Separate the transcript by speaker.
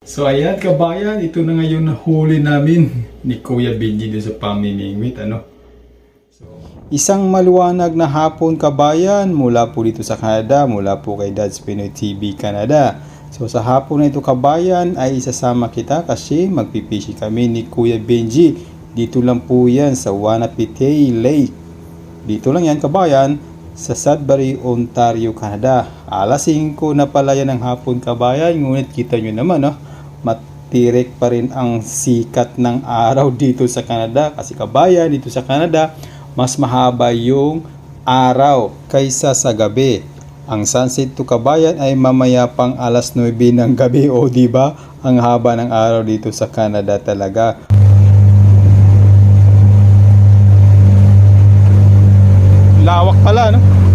Speaker 1: So ayan kabayan, ito na ngayon na huli namin ni Kuya Benji doon sa pamimingwit, ano? Isang maluwanag na hapon kabayan mula po dito sa Canada, mula po kay Dad's Pinoy TV Canada. So sa hapon na ito kabayan ay isasama kita kasi magpipishi kami ni Kuya Benji. Dito lang po yan sa Wanapitei Lake. Dito lang yan kabayan sa Sudbury, Ontario, Canada. Alas 5 na pala yan ng hapon kabayan, ngunit kita nyo naman matirik pa rin ang sikat ng araw dito sa Canada. Kasi kabayan, dito sa Canada, mas mahaba yung araw kaysa sa gabi. Ang sunset to kabayan ay mamaya pang alas 9 ng gabi. O diba, ang haba ng araw dito sa Canada talaga. Lawak pala, no?